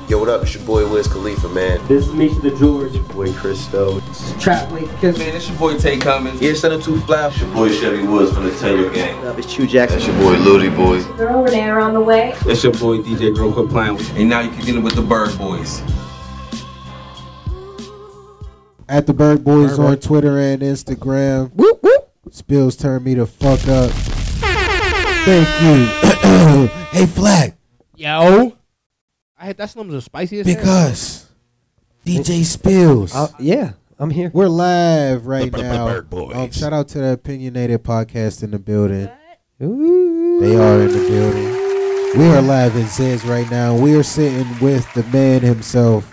Yo, what up? It's your boy Wiz Khalifa, man. This is Misha the George. Your boy Christo. This is Trap Link. Man, it's your boy Tay Cummins. Yeah, 72 Flack. It's your boy Chevy Woods from the Taylor Gang. What up? It's True Jackson. That's your boy Ludi Boy. Girl, Renee on the way. That's your boy DJ Girl Quit Playing With. And now you can get it with the Burgh Boys. At the Burgh Boys on Twitter and Instagram. Whoop, whoop. Spillz turned me the fuck up. Thank you. Hey, Flack. Yo. I had that slums are spicy as hell. Because DJ Spillz. Yeah, I'm here. We're live right now. Burgh Boys. Shout out to the Opinionated Podcast in the building. Ooh. They are in the building. We are live in Zed's right now. We are sitting with the man himself.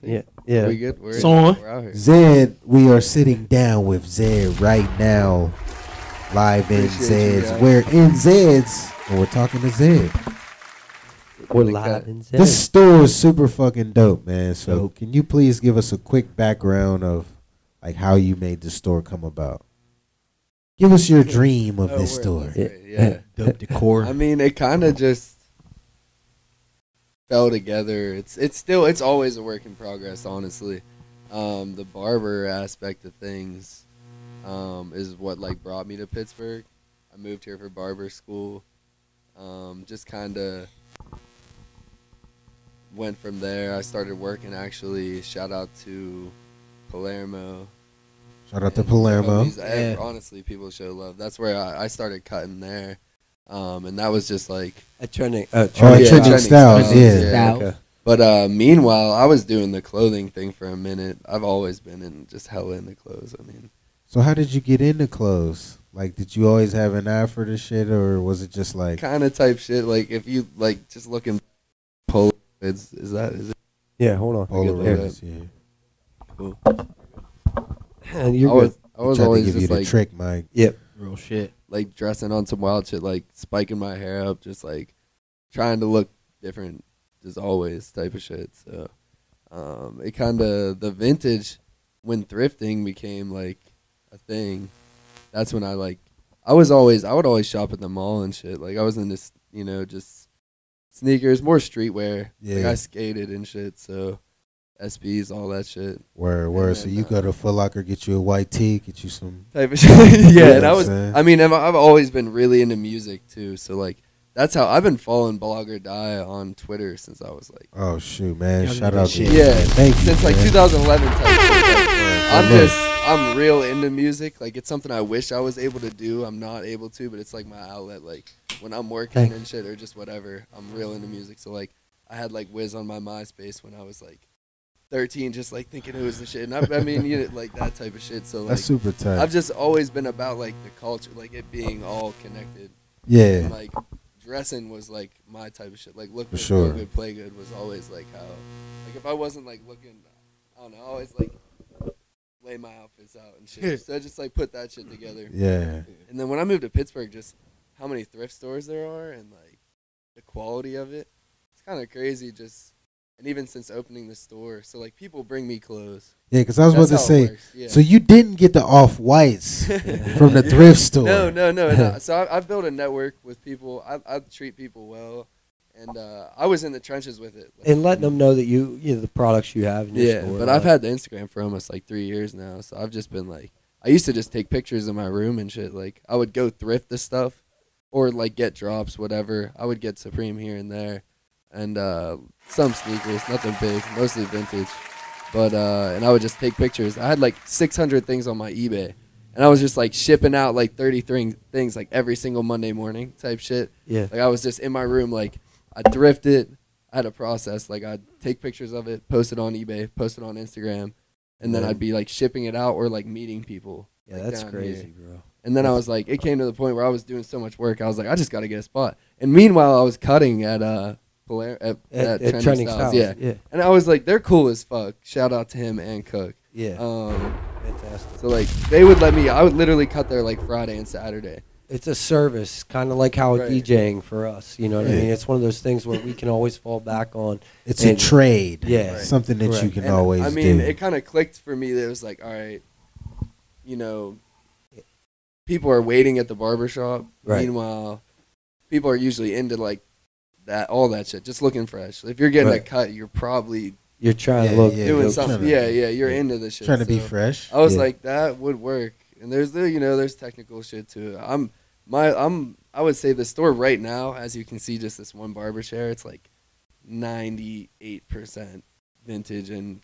Yeah. We good? It's on. We're out here. Zed, we are sitting down with Zed right now. Live in Appreciate you Zed's. guys. We're in Zed's and we're talking to Zed. We're Like live that. in Zed. This store is super fucking dope, man. So Dope. can you please give us a quick background of like how you made the store come about? Give us your dream of this word, store. that's great, Yeah. Dope decor. I mean, it kind of just fell together. It's always a work in progress, honestly. The barber aspect of things is what like brought me to Pittsburgh. I moved here for barber school. Just kind of went from there. I started working actually. Shout out to Palermo. Shout out to Palermo. Honestly, people show love. That's where I started cutting there. And that was just like Trending Trending Styles, yeah. Styles. Okay. But meanwhile, I was doing the clothing thing for a minute. I've always been in just hella into clothes. I mean, So how did you get into clothes? Like, did you always have an eye for this shit, or was it just like kind of type shit. Like if you like just looking Polaroids, is it? Yeah, hold on. Polaroids? Yeah. Cool. And you're good. I was Tried to always give you just the like trick, Mike. Yep. Real shit. like dressing on some wild shit, like spiking my hair up, just like trying to look different, just always type of shit. So it kind of the vintage when thrifting became like a thing. That's when I would always shop at the mall and shit. Like I was in this, just sneakers, more streetwear. Like Yeah. I skated and shit, so SBs, all that shit. Word. So you go to Foot Locker, get you a white tee, get you some. Type of shit. Yeah, And I'm I mean, I've always been really into music too. So like, that's how I've been following Blog or Die on Twitter since I was like, Oh shoot, man! Young Shout nigga out to shit. you. yeah, Thank you. since like man. 2011 type shit. Look. I'm real into music. Like it's something I wish I was able to do. I'm not able to, but it's like my outlet. Like when I'm working and shit or just whatever, I'm real into music. So like I had like Wiz on my MySpace when I was like 13, just like thinking it was the shit. And I mean, like that type of shit. So like That's super tight. I've just always been about like the culture, like it being all connected. Yeah. And, like dressing was like my type of shit. Like look For good, sure. play good, play good was always like how. Like if I wasn't like looking, I don't know, I always like lay my outfits out and shit. So I just like put that shit together. Yeah. And then when I moved to Pittsburgh, just how many thrift stores there are and like the quality of it, it's kind of crazy. Just and even since opening the store, so like people bring me clothes. Yeah, because I was That's about to how it say. works, yeah. So you didn't get the off whites from the thrift store. No. So I've built a network with people. I treat people well, and I was in the trenches with it. Like, And letting them know that you the products you have in your yeah, store. but I've had the Instagram for almost like 3 years now. So I've just been like, I used to just take pictures in my room and shit. Like I would go thrift the stuff, or like get drops, whatever. I would get Supreme here and there, and some sneakers, nothing big, mostly vintage. But and I would just take pictures. I had like 600 things on my eBay, and I was just like shipping out like 33 things like every single Monday morning type shit. Yeah. Like I was just in my room, like I'd thrift it. I had a process, like I'd take pictures of it, post it on eBay, post it on Instagram, and then I'd be like shipping it out or like meeting people. Yeah, like, that's down crazy, here. bro. And then I was like, it came to the point where I was doing so much work, I was like, I just got to get a spot. And meanwhile, I was cutting at At Trending Styles, yeah. And I was like, they're cool as fuck. Shout out to him and Cook. Yeah. Fantastic. So like they would let me. I would literally cut there like Friday and Saturday. It's a service, kind of like how Right. DJing for us. You know what I Yeah. mean? It's one of those things where we can always fall back on. It's a And- trade. Yeah. Right. Something that you Correct. can And, always I mean, do. it kind of clicked for me that it was like, all right, people are waiting at the barbershop. Right. Meanwhile, people are usually into like that, all that shit. Just looking fresh. If you're getting Right. a cut, you're probably You're trying to Yeah, look yeah. doing you're something. trying to- Yeah, you're into the shit. Trying to be so fresh. I was Yeah. like, that would work. And there's there's technical shit too. I would say the store right now, as you can see, just this one barber chair, it's like 98% vintage and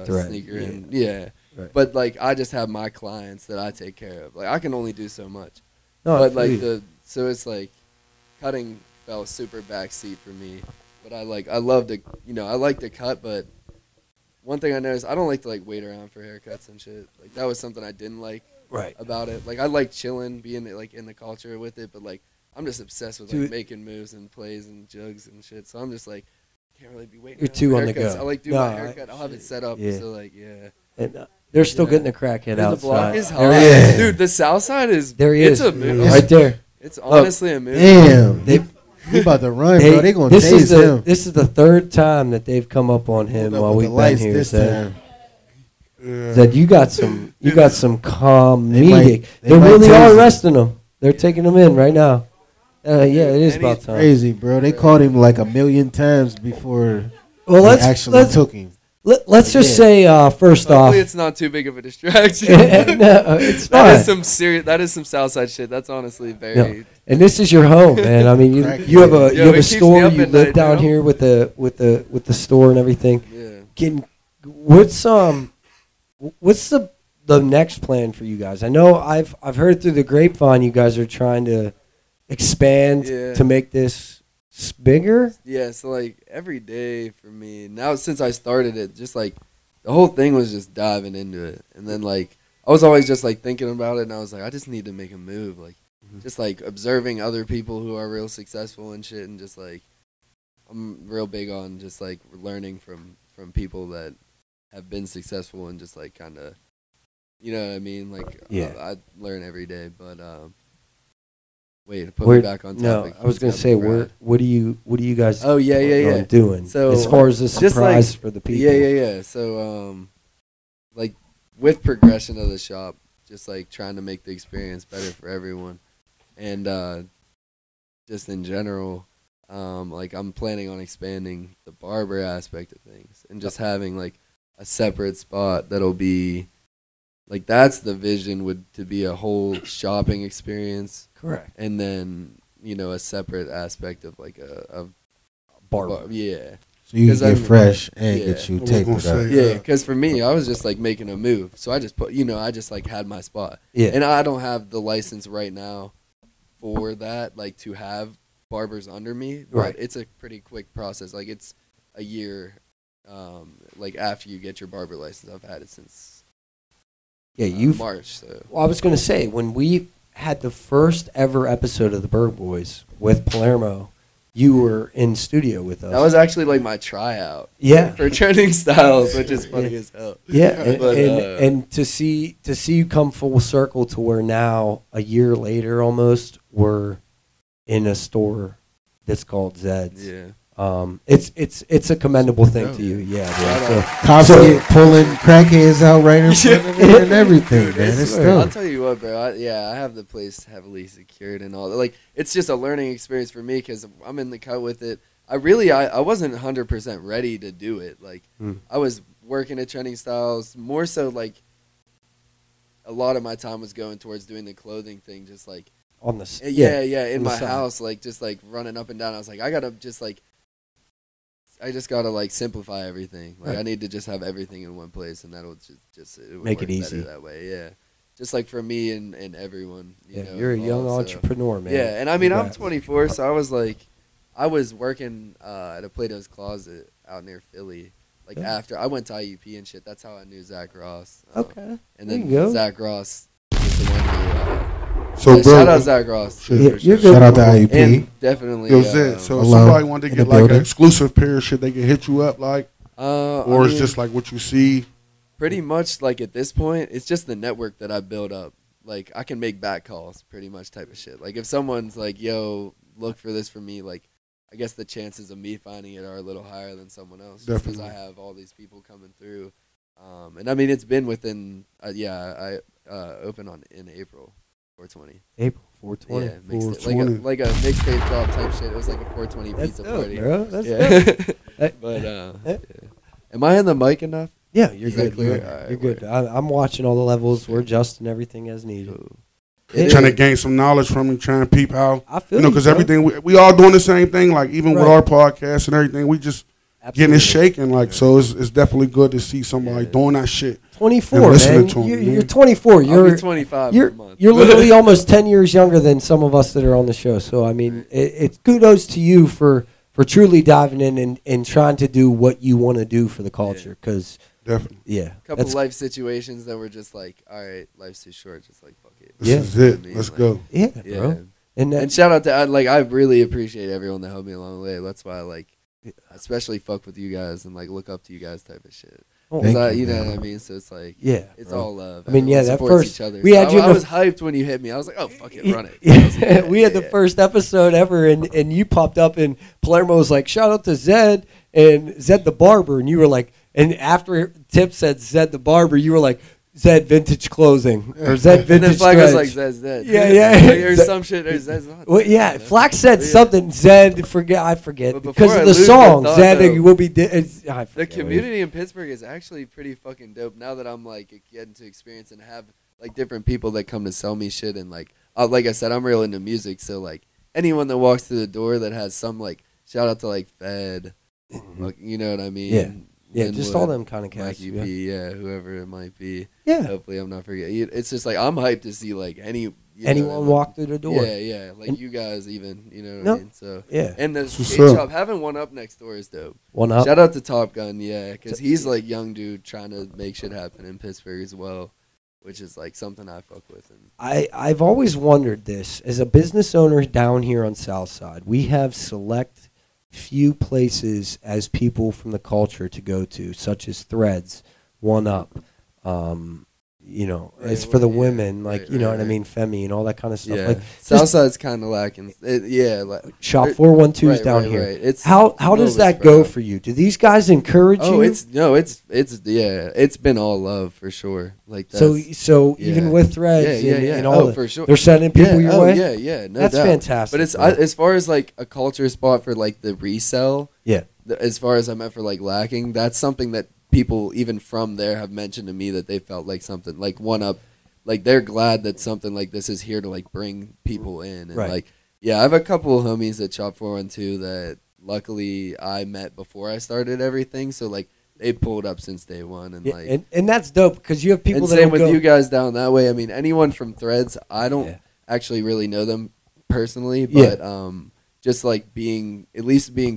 thread, sneaker yeah. and yeah. Right. But like I just have my clients that I take care of. Like I can only do so much. No, I but feel like you. so it's like cutting felt super backseat for me. But I love to I like to cut, but one thing I noticed, I don't like to like wait around for haircuts and shit. Like that was something I didn't like Right. about it. Like I like chilling, being like in the culture with it, but like I'm just obsessed with like Dude. making moves and plays and jugs and shit. So I'm just like can't really be waiting. You're around too for on the haircuts. go. I like do No, my I- haircut. I'll have it set up. Yeah. So like yeah. And, they're still Yeah. getting the crackhead Dude, the outside. block is hot. Yeah. Dude, the south side is There he it's is. a move. Right there. It's honestly a move. Damn. They- He about to run, bro. They gonna this is chase the him. this is the third time that they've come up on him Hold up while with we've the been lights here. this Zed. time. Zed, you got some comedic. They might They really are tase him. arresting him. They're taking him in right now. Yeah, it is And about he's time. Crazy, bro. They called him like 1,000,000 times before Well, they let's actually took him. let's just Yeah. say first off, Hopefully it's not too big of a distraction. no, it's fine. That is some Southside shit. That's honestly very. And this is your home, man. I mean, you have a Yo, you have it a keeps me store. up You at live night, down you know? here with the store and everything. Yeah. What's the next plan for you guys? I know I've heard through the grapevine you guys are trying to expand Yeah. to make this bigger. Yeah, so like every day for me now since I started it, just like the whole thing was just diving into it, and then like I was always just like thinking about it, and I was like, I just need to make a move, like just like observing other people who are real successful and shit, and just like I'm real big on just like learning from people that have been successful and just like kind of, you know what I mean? Like Yeah. I learn every day, but wait, put me back on topic. No, I was gonna say what do you guys Oh yeah, plan on doing So, as far as the just surprise like- for the people? Yeah. So, like with progression of the shop, just like trying to make the experience better for everyone, and just in general, like I'm planning on expanding the barber aspect of things and just having like a separate spot that'll be like that's the vision to be a whole shopping experience, Correct. and then a separate aspect of like a Barber. yeah. So you can 'Cause get I'm- fresh and yeah. get you I was tapered gonna up. say, Yeah, because for me, I was just like making a move, so I just put, I just like had my spot, Yeah. and I don't have the license right now for that, like to have barbers under me. But Right. it's a pretty quick process. Like it's a year, like after you get your barber license. I've had it since March. So Well, I was going to say, when we had the first ever episode of the Burgh Boys with Palermo, you were in studio with us. that was actually like my tryout yeah, for trending styles, which is funny as hell. yeah, and, But, and to see you come full circle to where now a year later almost we're in a store that's called Zed's. Yeah. It's a commendable thing to you. Yeah, bro. Cops So- get pulling crackheads out right in front of it and everything, man. It's I'll dope. tell you what, bro. I have the place heavily secured and all that. Like, it's just a learning experience for me because I'm in the cut with it. I wasn't 100% ready to do it. Like, I was working at Trending Styles more so. Like, a lot of my time was going towards doing the clothing thing, just like on the in on the my side. house, like just like running up and down. I was like, I just gotta like simplify everything. Like Right. I need to just have everything in one place, and that'll just it would Make it work easy. better that way. Yeah, just like for me and everyone. You know, You're a young involved, so. entrepreneur, man. Yeah, and I mean I'm Congrats. 24, so I was working at a Plato's Closet out near Philly. Like Okay. after I went to IUP and shit, that's how I knew Zach Ross. Okay. And There then you go. Zach Ross was the one who. So, Yeah, bro, shout out Zach Ross. Shit. Yeah, you're good. Shout out to IUP. And definitely. Yo, Zed, so if Hello, somebody wanted to in get the like an building. exclusive pair of shit, they can hit you up, like, or I it's mean, just like what you see. pretty much like at this point, it's just the network that I built up. Like I can make back calls, pretty much type of shit. Like if someone's like, "Yo, look for this for me," like I guess the chances of me finding it are a little higher than someone else, just because I Definitely. have all these people coming through. And I mean, it's been within. I opened in April 420. April 420. Yeah, mixtape, 420. like a mixtape drop type shit. It was like a 420 That's pizza dope, party. bro. That's Yeah. dope. But yeah. Am I in the mic enough? Yeah, you're Is that good. clear? You're, All right, you're good. word. I'm watching all the levels. We're adjusting everything as needed. Cool. Trying to gain some knowledge from you, trying to peep how, I feel because bro. everything, we all doing the same thing, like even with Right. our podcast and everything, we just getting it shaking, like, so it's definitely good to see somebody doing that shit. 24, and listening man. to 'em, You're man. 24. I'll You're be 25 in You're a month. you're literally almost 10 years younger than some of us that are on the show. So I mean, it's kudos to you for truly diving in and trying to do what you want to do for the culture. Because Definitely. yeah, couple life situations that were just like, all right, life's too short. Just like, fuck it. This Yeah. is it. I mean, Let's like, go. yeah, Yeah. bro. And And shout out to I really appreciate everyone that helped me along the way. That's why I especially fuck with you guys and like look up to you guys type of shit. oh, 'Cause Thank you you, know man. what I mean? So it's like, yeah, it's bro. all love. I mean, yeah, Everyone that supports first- each other. we had So you in I the- was hyped when you hit me. I was like, oh, fuck it, run it. I was like, We had the first episode ever, and you popped up, and Palermo was like, "Shout out to Zed and Zed the barber," and you were like, and after Tip said Zed the barber, you were like, "Zed vintage clothing" or "Zed And then vintage Flack was stretch." like, Zed's dead. Yeah, yeah. Or some shit. Or Zed's not. Well, dead, yeah, you know? Flack said Yeah. something. Zed, I forget But before because I of the lose song. my thought, Zed though, will be. I The forget. community in Pittsburgh is actually pretty fucking dope now that I'm like getting to experience and have like different people that come to sell me shit and like I said, I'm real into music, so like anyone that walks through the door that has some like shout out to like Fed, like, you know what I mean? Yeah. Yeah, just all Linwood, them kind of cats. Mikey Yeah. P, yeah, whoever it might be. Yeah. Hopefully I'm not forgetting. It's just like I'm hyped to see like Anyone walk through the door. Yeah, yeah, like And- you guys even, you know what No. I mean? So Yeah. and the What's skate up? shop having one up next door is dope. One up. Shout out to Top Gun, yeah, because he's like young dude trying to make shit happen in Pittsburgh as well, which is like something I fuck with. And I've always wondered this. As a business owner down here on Southside, we have select few places as people from the culture to go to, such as Threads, One Up. It's for the yeah, women, like right, you know right, what I mean, Femi and all that kind of stuff. yeah, Like Southside's kind of lacking. Yeah, like Shop it- 412's down right, here. Right. It's How a little does bit that spread go out. for you? Do these guys encourage Oh, you? it's been all love for sure. Like So yeah. even with Threads Yeah, and, yeah. and Oh, all that, for sure. they're sending people your way. Yeah, yeah, no That's doubt. fantastic. But it's bro. as far as like a culture spot for like the resell. Yeah. As far as I meant for like lacking, that's something that people even from there have mentioned to me that they felt like something like One Up, like they're glad that something like this is here to like bring people in and Right. like yeah, I have a couple of homies at Shop 412 that luckily I met before I started everything, so like they pulled up since day one and Yeah, like and that's dope because you have people and that same don't with go. you guys down that way. I mean, anyone from Threads, I don't Yeah. actually really know them personally, Yeah. but just like being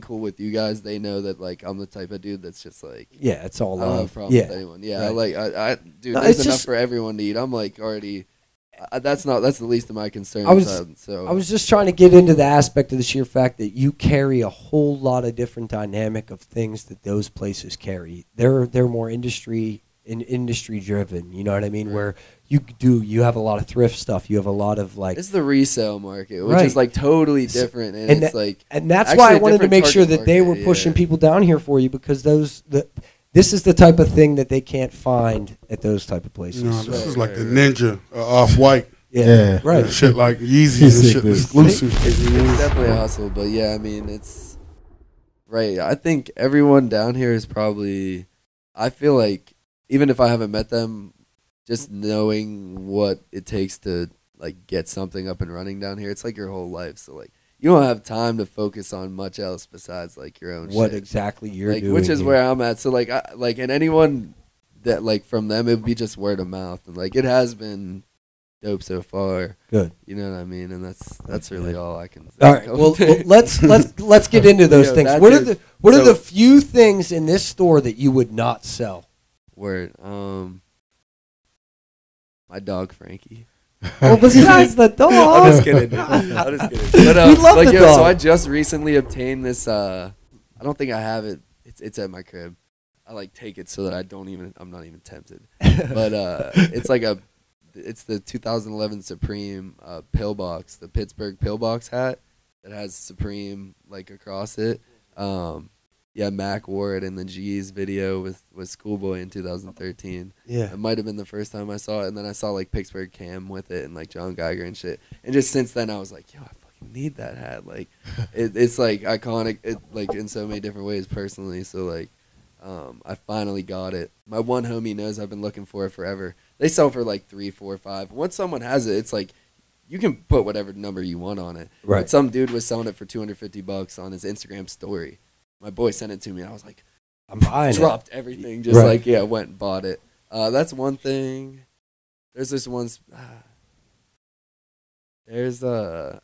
cool with you guys, they know that like I'm the type of dude that's just like Yeah, it's all I don't have a love. problem Yeah, with anyone. Yeah, right. I dude, No, there's it's enough just- for everyone to eat. I'm like already. That's the least of my concerns. I was- so I was just trying to get into the aspect of the sheer fact that you carry a whole lot of different dynamic of things that those places carry. They're more industry driven. You know what I mean? Right. Where you have a lot of thrift stuff. You have a lot of like, it's the resale market, which Right. is like totally So- different, and and it's that- like and that's actually why I a wanted to different make sure target that they were market, pushing yeah. people down here for you because this is the type of thing that they can't find at those type of places. No, this Right, is like right, the right. Ninja Off-White. Yeah. right. Shit like Yeezys and shit Basically. exclusive. It's definitely a hustle, but yeah, I mean, it's right. I think everyone down here is probably. I feel like even if I haven't met them, just knowing what it takes to like get something up and running down here, it's like your whole life. So like you don't have time to focus on much else besides like your own What shit. exactly you're Like, doing? which is here. where I'm at. So like and anyone that like from them, it would be just word of mouth, and like it has been dope so far. Good. You know what I mean? And that's really all I can. All right. Well, let's get into those Yeah, things. that's What are it. what are So- the few things in this store that you would not sell? Word. My dog Frankie. Well, besides the dog. I'm just kidding. I'm just kidding. But, We love like, the yo, dog. So I just recently obtained this. I don't think I have it. It's at my crib. I like take it so that I'm not even tempted. But it's like it's the 2011 Supreme pillbox, the Pittsburgh pillbox hat that has Supreme like across it. Yeah, Mac wore it in the G's video with Schoolboy in 2013. Yeah. It might have been the first time I saw it, and then I saw like Pittsburgh Cam with it and like John Geiger and shit. And just since then, I was like, yo, I fucking need that hat. Like, it's like iconic, like in so many different ways personally. So like, I finally got it. My one homie knows I've been looking for it forever. They sell for like 3, 4, 5. Once someone has it, it's like you can put whatever number you want on it. Right. But some dude was selling it for $250 on his Instagram story. My boy sent it to me, and I was like, I'm buying dropped everything, just like, yeah, went and bought it. That's one thing. There's this one. There's this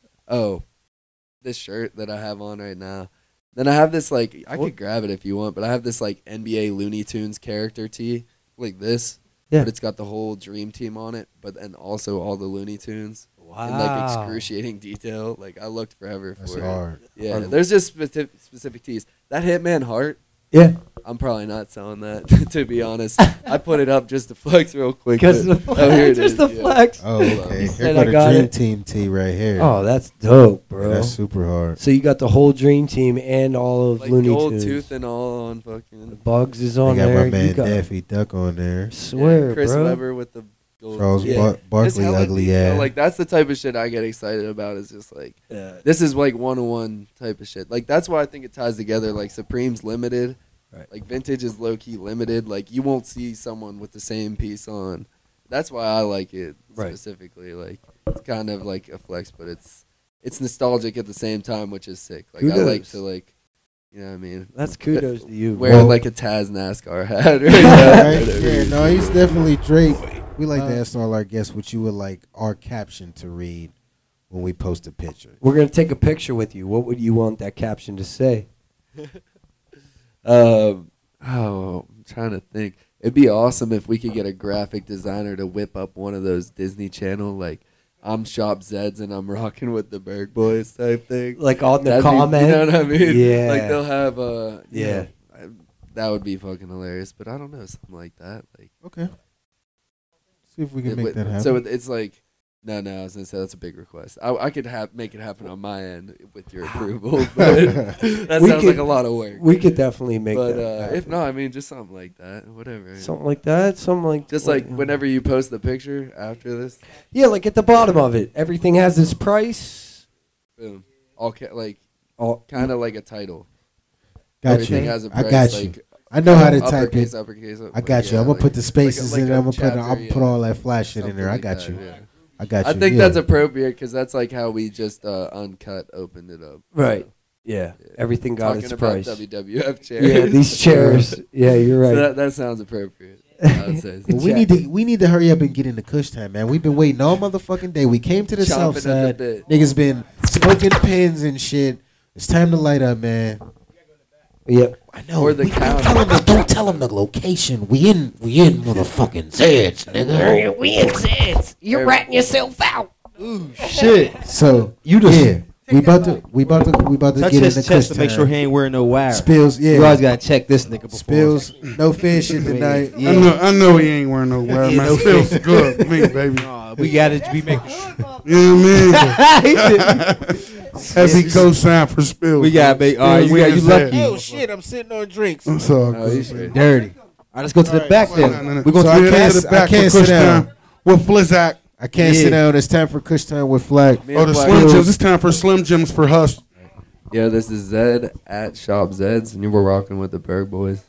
shirt that I have on right now. Then I have this like, I could grab it if you want, but I have this like NBA Looney Tunes character tee, like this. Yeah. But it's got the whole Dream Team on it, but then also all the Looney Tunes. Wow. In like excruciating detail. Like I looked forever That's for hard. it. Yeah, there's just specific tees. That Hitman Heart. Yeah. I'm probably not selling that, to be honest. I put it up just to flex real quick. Because the Oh, here it flex, just is, the yeah. flex. Oh, okay. Here And go I the got Dream it. Team tee right here. Oh, that's dope, bro. Yeah, that's super hard. So you got the whole Dream Team and all of Like Looney gold Tunes. tooth and all on fucking. Bugs is I on got there. my man you got, Daffy Duck on there. swear, Chris bro. Webber with the gold. Charles Just Barkley, hella ugly detail. ass. Like that's the type of shit I get excited about. Is just like Yeah. this is like one-on-one type of shit. Like that's why I think it ties together. Like Supreme's limited. Right. Like vintage is low key limited. Like you won't see someone with the same piece on. That's why I like it Right. specifically. Like it's kind of like a flex, but it's nostalgic at the same time, which is sick. Like I Kudos. like to like, you know what I mean? That's kudos to you. Wear bro. like a Taz NASCAR hat. Right Right? now. Yeah, no, he's definitely Drake. We like to ask all our guests what you would like our caption to read when we post a picture. We're going to take a picture with you. What would you want that caption to say? I'm trying to think. It'd be awesome if we could get a graphic designer to whip up one of those Disney Channel, like, I'm Shop Zeds and I'm rocking with the Burgh Boys type thing. Like on the That'd be- comment? you know what I mean? Yeah. Like they'll have, Yeah. that would be fucking hilarious. But I don't know, something like that. Like, Okay. See if we can it make would- that happen. So it's like, no, I was gonna say that's a big request. I could make it happen on my end with your approval, but that We sounds could- like a lot of work. We could definitely make But that happen. if not, I mean, just something like that, whatever. Something like that. Something like Just like whenever you post the picture after this, Yeah, like at the bottom of it. Everything has its price. boom, all like All, kind of like a title. got Everything you. has a I price. got you. Like, I know how to type uppercase, it. uppercase. I got you. I'm gonna put the spaces like in. a I'm gonna put. chapter, I'm gonna yeah. put all that flash shit in Something there. I like got that, you. yeah. I got you. I think yeah. that's appropriate because that's like how we just uncut opened it up. right. Yeah. Everything got Talking its about price. WWF chairs. Yeah, these chairs. Yeah, you're right. So that sounds appropriate. I would say. Well, we need to hurry up and get into Kush time, man. We've been waiting all motherfucking day. We came to the south Chomping at side. the bit. Niggas been smoking pins and shit. It's time to light up, man. Yep. I know. Or the counter. Don't tell them the location. We in motherfucking Zeds, nigga. We in Zeds. You're ratting yourself out. Shit. So You just yeah, we about to touch get his into chest Kush to make sure time. he ain't wearing no wire. Spills, yeah. You always gotta check this nigga before. Spills, no fair shit tonight. Yeah. I know he ain't wearing no wear, Yeah, man. no Feels fit. good to me, baby. We gotta be making sure. You know what I mean? Heavy cosign for Spills. We gotta make. All right, Spills you got you his lucky. head. Oh shit! I'm sitting on drinks. That's all Oh, you good. straight. Dirty. All right, let's go to the back then. We're We're going going So to I to the can't- back I can't for Kush sit down. time with Flizzak. I can't Yeah. sit down. It's time for Kush time with Flack. Me Oh, and the Flack- Slim Jims. It's time for Slim Jims for Hush. Yeah, this is Zed at Shop Zeds, and you were rocking with the Burgh Boys.